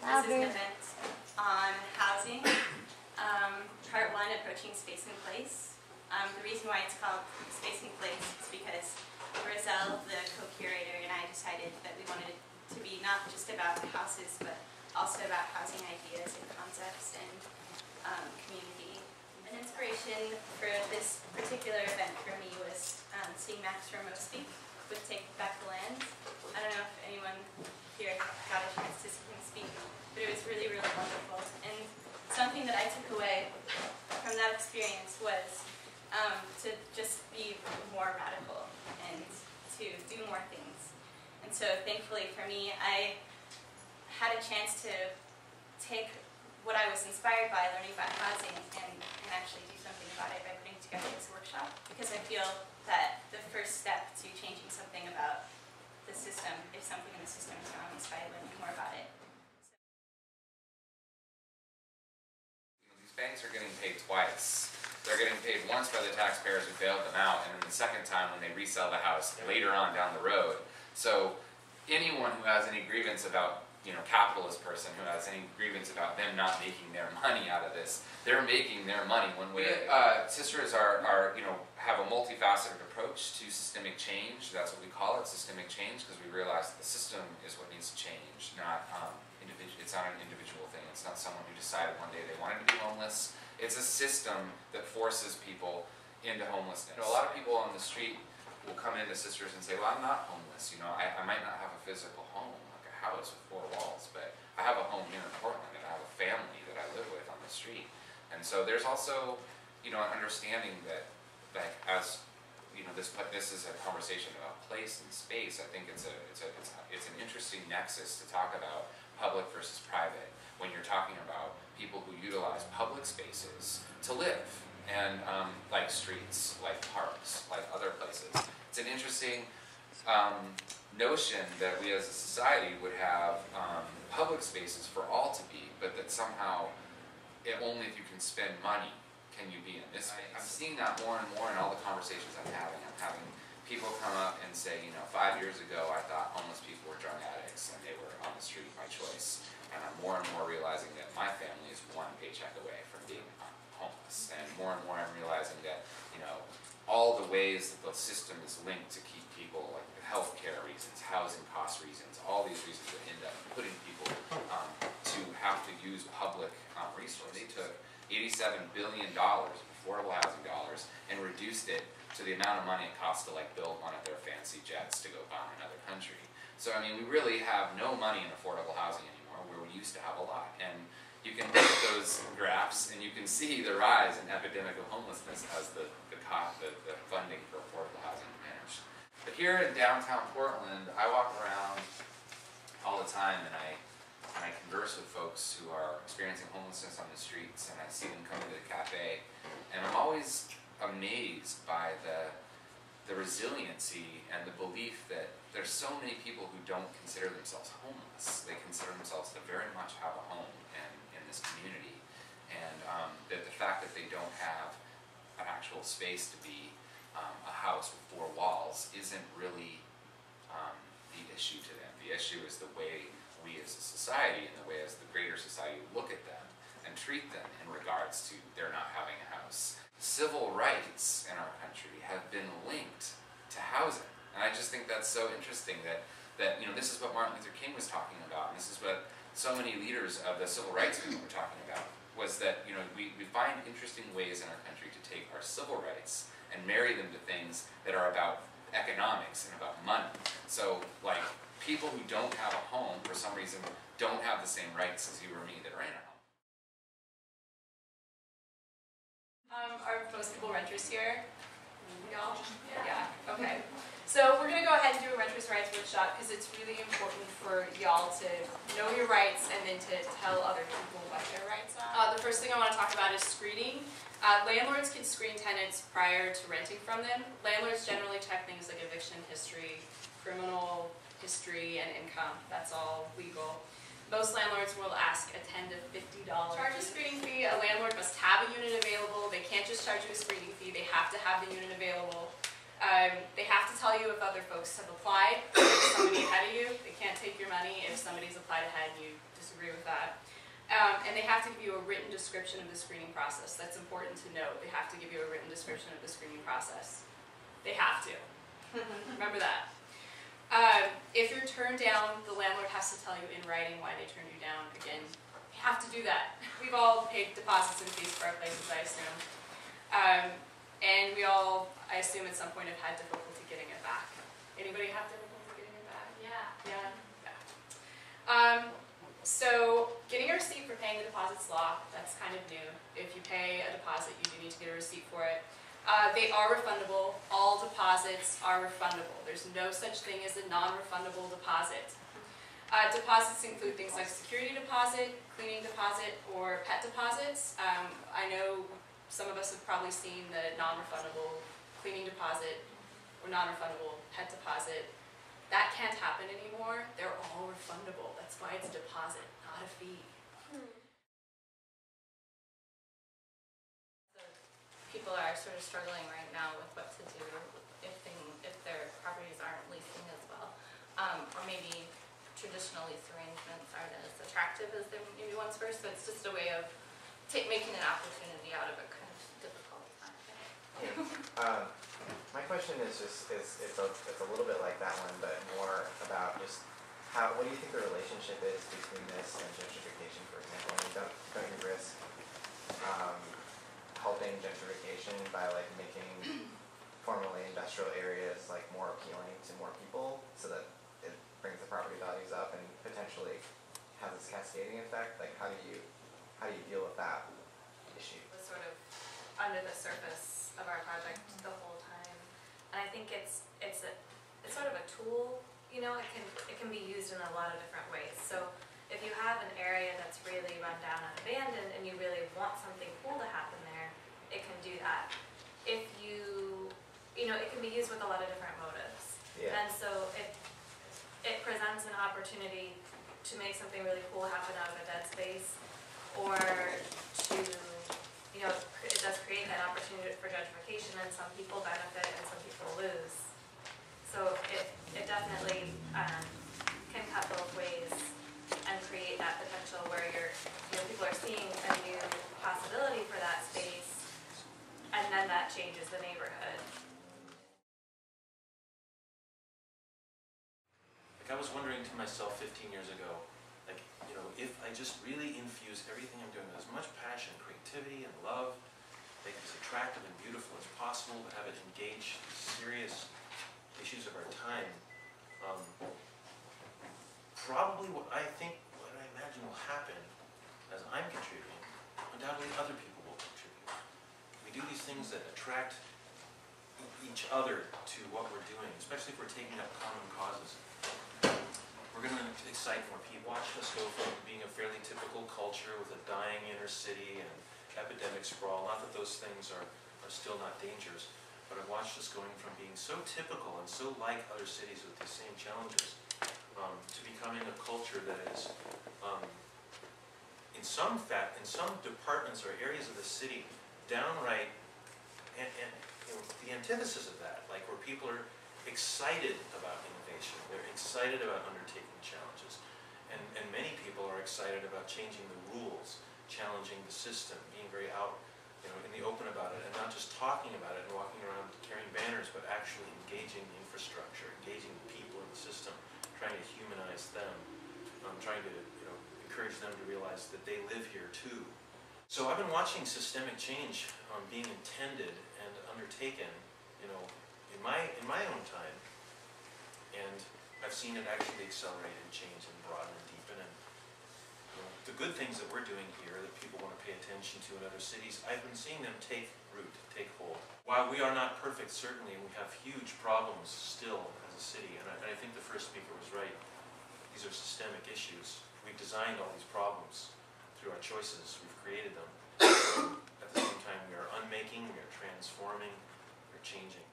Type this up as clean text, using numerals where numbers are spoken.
This is an event on housing, part one, approaching space and place. The reason why it's called Space and Place is because Roselle, the co-curator, and I decided that we wanted it to be not just about houses, but also about housing ideas and concepts and community. An inspiration for this particular event for me was seeing Max Romo speak with Take Back the Land. I don't know if anyone here got a chance to see him speak, but it was really, really wonderful. And something that I took away from that experience was to just be more radical and to do more things. And so thankfully for me, I had a chance to take what I was inspired by learning about housing and actually do something about it by putting together this workshop, because I feel that the first step to changing something about the system, if something in the system is wrong, is by learning more about it. These banks are getting paid twice. They're getting paid once by the taxpayers who bailed them out, and then the second time when they resell the house later on down the road. So anyone who has any grievance about, capitalist person who has any grievance about them not making their money out of this, they're making their money one way. Sisters have a multifaceted approach to systemic change. That's what we call it, systemic change, because we realize that the system is what needs to change, not it's not an individual thing. It's not someone who decided one day they wanted to be homeless. It's a system that forces people into homelessness. A lot of people on the street will come into Sisters and say, well, I'm not homeless. I might not have a physical home, like a house with 4 walls, but I have a home here in Portland, and I have a family that I live with on the street. And so there's also, an understanding that, as this is a conversation about place and space. I think it's an interesting nexus to talk about public versus private when you're talking about people who utilize public spaces to live, and like streets, like parks, like other places. It's an interesting notion that we as a society would have public spaces for all to be, but that somehow only if you can spend money can you be in this space. I'm seeing that more and more in all the conversations I'm having. I'm having people come up and say, 5 years ago I thought homeless people were drug addicts and they were on the street by choice. And I'm more and more realizing that my family is 1 paycheck away from being homeless. And more I'm realizing that, all the ways that the system is linked to keep people, like healthcare reasons, housing cost reasons, all these reasons that end up putting people to have to use public resources. They took $87 billion of affordable housing dollars and reduced it to the amount of money it costs to build one of their fancy jets to go bomb another country. So we really have no money in affordable housing anymore, where we used to have a lot. And you can look at those graphs and you can see the rise in epidemic of homelessness as the funding for affordable housing diminished. But here in downtown Portland, I walk around all the time and I converse with folks who are experiencing homelessness on the streets, and I see them come to the cafe, and I'm always amazed by the resiliency and the belief that there's so many people who don't consider themselves homeless. They consider themselves to very much have a home in this community, and that the fact that they don't have an actual space to be a house with 4 walls isn't really the issue to them. The issue is the way we as a society and the way as the greater society look at them and treat them in regards to their not having a house. Civil rights in our country have been linked to housing, and I just think that's so interesting that this is what Martin Luther King was talking about, and this is what so many leaders of the civil rights movement were talking about, was that we find interesting ways in our country to take our civil rights and marry them to things that are about economics and about money. So people who don't have a home for some reason don't have the same rights as you or me that are in a home. Are most people renters here? Y'all? Yeah. Okay. So we're going to go ahead and do a renters' rights workshop because it's really important for y'all to know your rights and then to tell other people what their rights are. The first thing I want to talk about is screening. Landlords can screen tenants prior to renting from them. Landlords generally check things like eviction history, criminal history, and income. That's all legal. Most landlords will ask a $10 to $50 charge a screening fee. A landlord must have a unit available. They can't just charge you a screening fee. They have to have the unit available. They have to tell you if other folks have applied, if somebody ahead of you. They can't take your money if somebody's applied ahead and you disagree with that. And they have to give you a written description of the screening process. That's important to note. They have to give you a written description of the screening process. They have to. Remember that. If you're turned down, the landlord has to tell you in writing why they turned you down. Again, you have to do that. We've all paid deposits and fees for our places, I assume. And we all, I assume at some point, have had difficulty getting it back. Anybody have difficulty getting it back? Yeah. So getting a receipt for paying the deposit's law, that's kind of new. If you pay a deposit, you do need to get a receipt for it. They are refundable. All deposits are refundable. There's no such thing as a non-refundable deposit. Deposits include things like security deposit, cleaning deposit, or pet deposits. I know some of us have probably seen the non-refundable cleaning deposit or non-refundable pet deposit. That can't happen anymore. They're all refundable. That's why it's a deposit, not a fee. People are sort of struggling right now with what to do if their properties aren't leasing as well, or maybe traditional lease arrangements aren't as attractive as they maybe once were. So it's just a way of making an opportunity out of a kind of difficult time. Yeah. My question is just it's a little bit like that one, but more about just what do you think the relationship is between this and gentrification, for example? I mean, don't you risk helping gentrification by like making formerly industrial areas like more appealing to more people, so that it brings the property values up and potentially has this cascading effect? Like how do you deal with that issue? It was sort of under the surface of our project the whole time, and I think it's sort of a tool. You know, it can be used in a lot of different ways. So if you have an area that's really run down and abandoned and you really want something cool to happen there, it can do that. If it can be used with a lot of different motives. Yeah. And so it presents an opportunity to make something really cool happen out of a dead space, or to, it does create that opportunity for gentrification, and some people benefit and some people lose. So it definitely can cut both ways and create that potential where people are seeing a new possibility for that space, and then that changes the neighborhood. Like I was wondering to myself 15 years ago, like, if I just really infuse everything I'm doing with as much passion, creativity, and love, make it as attractive and beautiful as possible, but have it engage serious issues of our time, probably what I imagine will happen as I'm contributing, undoubtedly other people will contribute. We do these things that attract each other to what we're doing, especially if we're taking up common causes. We're going to excite more people. Watch us go from being a fairly typical culture with a dying inner city and epidemic sprawl, not that those things are still not dangers, but I've watched us going from being so typical and so like other cities with these same challenges to becoming a culture that is, in some departments or areas of the city, downright, and the antithesis of that, like where people are excited about innovation, they're excited about undertaking challenges, and many people are excited about changing the rules, challenging the system, being very out in the open about it, and not just talking about it and walking around carrying banners, but actually engaging the infrastructure, engaging the people in the system, trying to humanize them, trying to encourage them to realize that they live here too. So I've been watching systemic change being intended and undertaken, in my own time, and I've seen it actually accelerate and change and broaden and deepen. And the good things that we're doing here that people want to pay attention to in other cities, I've been seeing them take root, take hold. While we are not perfect, certainly, and we have huge problems still as a city, and I think the first speaker was right. These are systemic issues. We've designed all these problems through our choices. We've created them. At the same time, we are unmaking, we are transforming, we're changing.